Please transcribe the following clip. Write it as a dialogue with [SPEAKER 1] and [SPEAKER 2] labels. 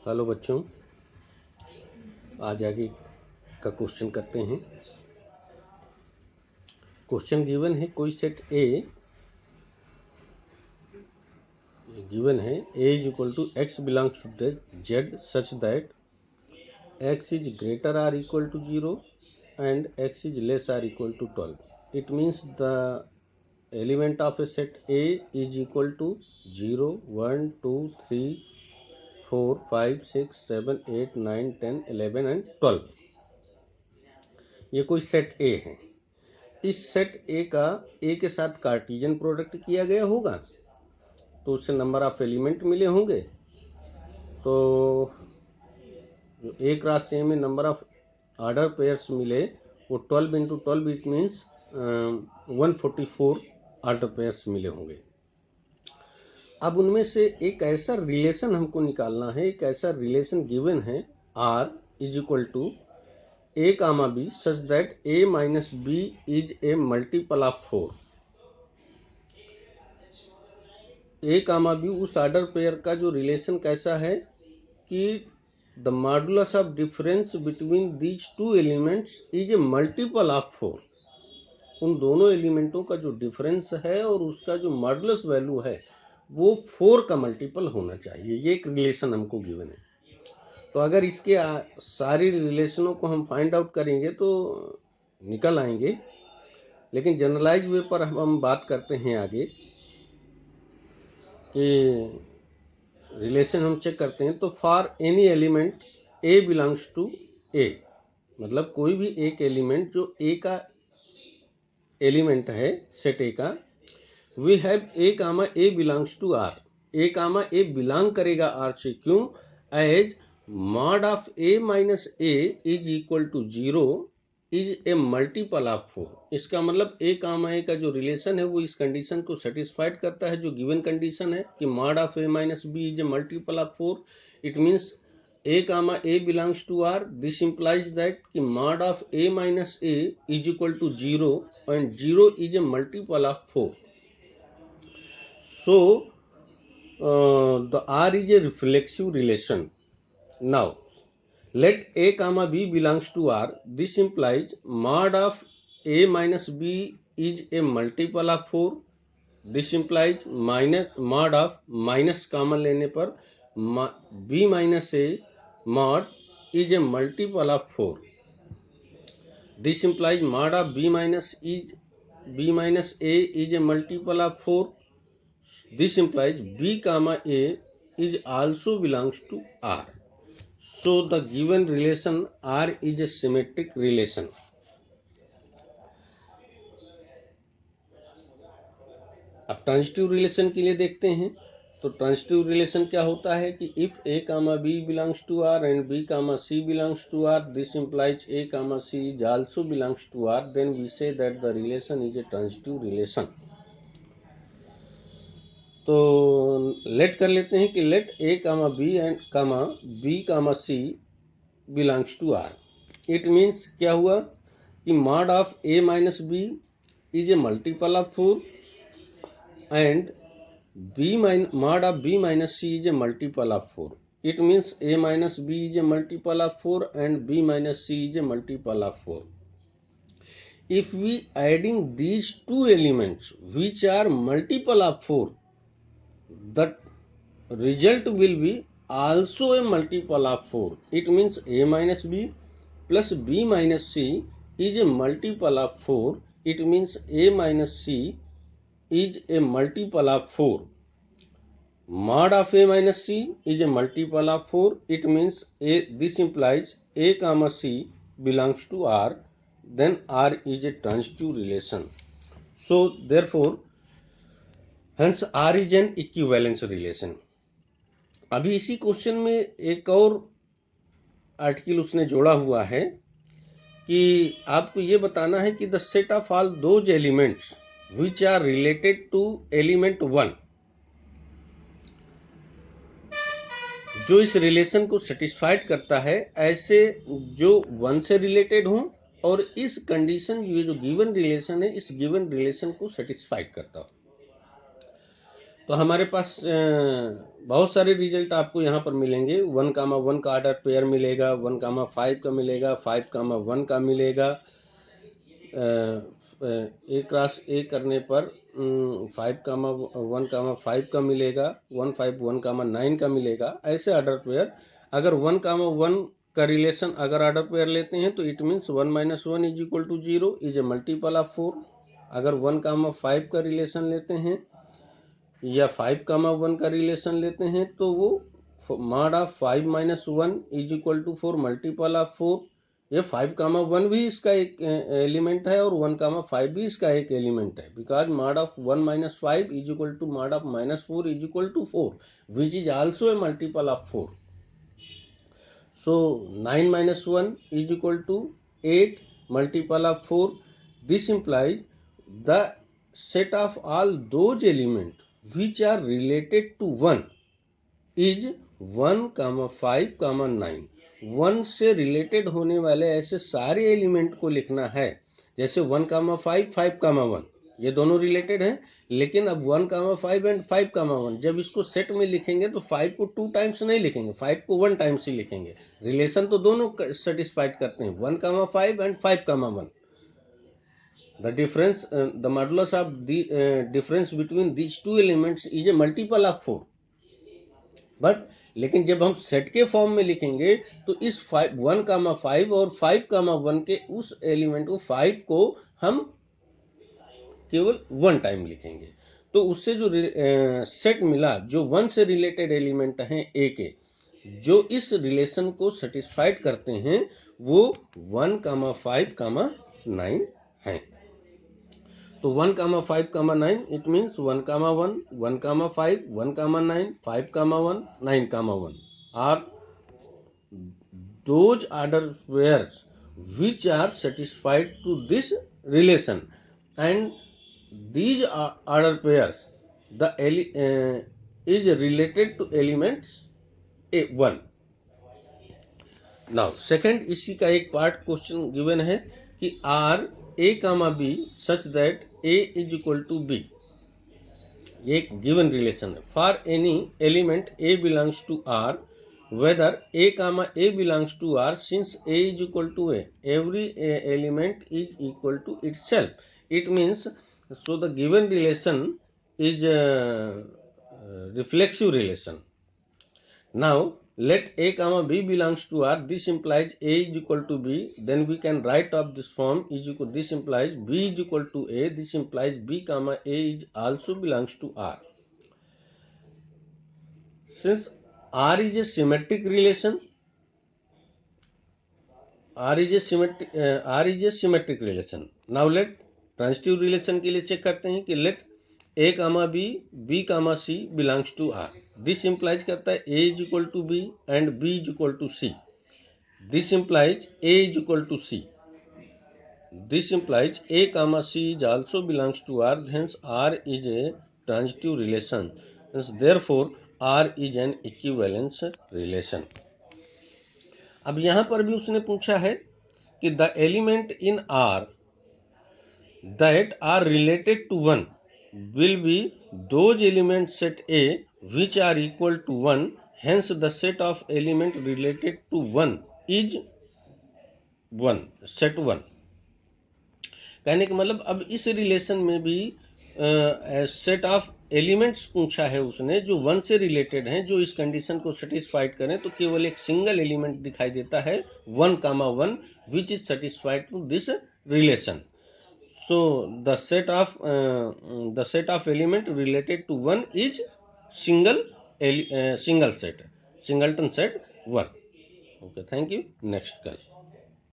[SPEAKER 1] Hello बच्चों, आज आगे का क्वेश्चन करते हैं। क्वेश्चन गिवन है, कोई सेट ए गिवन है, A is equal to X belongs to Z such that X is greater or equal to 0 and x is less or equal to 12. It means the element of a set A is equal to 0, 1, 2, 3, 4, 5, 6, 7, 8, 9, 10, 11 and 12। ये कोई set A है। इस set A का A के साथ Cartesian product किया गया होगा तो उससे नंबर ऑफ एलिमेंट मिले होंगे। तो जो A क्रॉस A में नंबर ऑफ ऑर्डर पेयर्स मिले वो 12 into 12 it means 144 order pairs मिले होंगे। अब उनमें से एक ऐसा रिलेशन हमको निकालना है, एक ऐसा रिलेशन गिवन है R is equal to A comma B such that A minus B is a multiple of 4। A comma B उस ऑर्डर पेयर का जो रिलेशन कैसा है कि the modulus of difference between these two elements is a multiple of 4। उन दोनों एलिमेंटों का जो डिफरेंस है और उसका जो मॉडुलस वैल्यू है वो 4 का मल्टीपल होना चाहिए। ये एक रिलेशन हमको गिवन है। तो अगर इसके सारी रिलेशनों को हम फाइंड आउट करेंगे तो निकल आएंगे, लेकिन जनरलाइज वे पर हम बात करते हैं आगे कि रिलेशन हम चेक करते हैं। तो for any element A belongs to A, मतलब कोई भी एक एलिमेंट जो ए का एलिमेंट है सेट ए का, we have A comma A belongs to R. A comma A belong करेगा आर से, क्यों? As mod of A minus A is equal to 0 is a multiple of 4। इसका मतलब ए कामा ए का जो रिलेशन है वो इस कंडीशन को सेटिस्फाइड करता है, जो गिवन कंडीशन है कि mod of A minus B is a multiple of 4। It means A comma A belongs to R. This implies that कि mod of A minus A is equal to 0 and 0 is a multiple of 4। So the R is a reflexive relation. Now let A comma B belongs to R. This implies mod of A minus B is a multiple of 4. This implies minus mod of minus common लेने पर B minus A mod is a multiple of 4. This implies mod of B minus A is a multiple of 4. This implies B comma A is also belongs to R. So the given relation R is a symmetric relation. अब transitive relation के लिए देखते हैं। तो transitive relation क्या होता है कि if A comma B belongs to R and B comma C belongs to R, this implies A comma C is also belongs to R, then we say that the relation is a transitive relation. तो let कर लेते हैं कि let A comma B and comma B comma C belongs to R. It means क्या हुआ कि mod of A minus B is a multiple of 4 and mod of B minus C is a multiple of 4। It means A minus B is a multiple of 4 and B minus C is a multiple of 4। If we adding these two elements which are multiple of 4, the result will be also a multiple of 4. It means A minus B plus B minus C is a multiple of 4. It means A minus C is a multiple of 4. Mod of A minus C is a multiple of 4. It means this implies A comma C belongs to R. Then R is a transitive relation. So therefore hence R is an equivalence relation. अभी इसी question में एक और article उसने जोड़ा हुआ है कि आपको ये बताना है कि the set of all those elements which are related to element 1, जो इस रिलेशन को सेटिस्फाइड करता है, ऐसे जो 1 से रिलेटेड हों और इस कंडीशन, ये जो गिवन रिलेशन है, इस गिवन रिलेशन को सेटिस्फाइड करता हो। तो हमारे पास बहुत सारे रिजल्ट आपको यहाँ पर मिलेंगे। 1,1 का ऑर्डर पेयर मिलेगा, 1,5 का मिलेगा, 5,1 का मिलेगा। ए क्रॉस ए करने पर 5,1,5 का मिलेगा, 1,5,1,9 का मिलेगा। ऐसे ऑर्डर पेयर अगर 1,1 का रिलेशन अगर ऑर्डर पेयर लेते हैं तो it means 1 - 1 is equal to 0 is a multiple of 4। अगर 1,5 का रिलेशन लेते हैं या 5,1 का रिलेशन लेते हैं तो वो mod of 5 - 1 is equal to 4 multiple of 4। ये 5,1 भी इसका एक एलिमेंट है और 1,5 भी इसका एक एलिमेंट है, because mod of 1 - 5 is equal to mod of -4 is equal to 4 which is also a multiple of 4। So 9 - 1 is equal to 8 multiple of 4. This implies the set of all those elements which are related to 1 is 1, 5, 9। 1 से related होने वाले ऐसे सारे element को लिखना है। जैसे 1,5, 5,1 ये दोनों रिलेटेड हैं, लेकिन अब 1,5 एंड 5,1 जब इसको सेट में लिखेंगे तो 5 को 2 टाइम्स नहीं लिखेंगे, 5 को 1 टाइम्स ही लिखेंगे। रिलेशन तो दोनों सेटिस्फाइड करते हैं, 1,5 and 5,1। The difference, the modulus of the difference between these two elements is a multiple of 4। But लेकिन जब हम सेट के फॉर्म में लिखेंगे तो इस 1,5 और 5,1 के उस एलिमेंट को 5 को हम केवल 1 टाइम लिखेंगे। तो उससे जो सेट मिला, जो 1 से रिलेटेड एलिमेंट हैं ए के, जो इस रिलेशन को सेटिस्फाइड करते हैं वो 1,5,9 हैं। तो 1,5,9 it means 1,1, 1,5, 1,9, 5,1, 9,1 are those order pairs which are satisfied to this relation, and these order pairs is related to elements A1। Now second इसी का एक पार्ट क्वेश्चन गिवन है कि are A, B such that A is equal to B। ये एक given relation है। For any element A belongs to R, whether A, A belongs to R, since A is equal to A, every element is equal to itself। It means, so the given relation is a reflexive relation। Now let A, B belongs to R, this implies A is equal to B, then we can write of this form is equal, this implies B is equal to A, this implies B, A is also belongs to R। Since R is a symmetric relation, R is a symmetric relation। Now let transitive relation के लिए check करते हैं कि let A, B, B, C belongs to R। This implies करता है A is equal to B and B is equal to C। This implies A is equal to C। This implies A, C is also belongs to R, hence R is a transitive relation। Therefore R is an equivalence relation। अब यहाँ पर भी उसने पूछा है कि the element in R that are related to 1 will be those elements set A which are equal to 1, hence the set of element related to 1 is 1, set 1। कहने का मतलब अब इस रिलेशन में भी सेट ऑफ एलिमेंट्स पूछा है उसने जो 1 से रिलेटेड हैं, जो इस कंडीशन को सेटिस्फाइड करें तो केवल एक सिंगल एलिमेंट दिखाई देता है 1,1 which is satisfied to this relation. So the set of element related to 1 is single set, singleton set 1। Okay, thank you। Next call।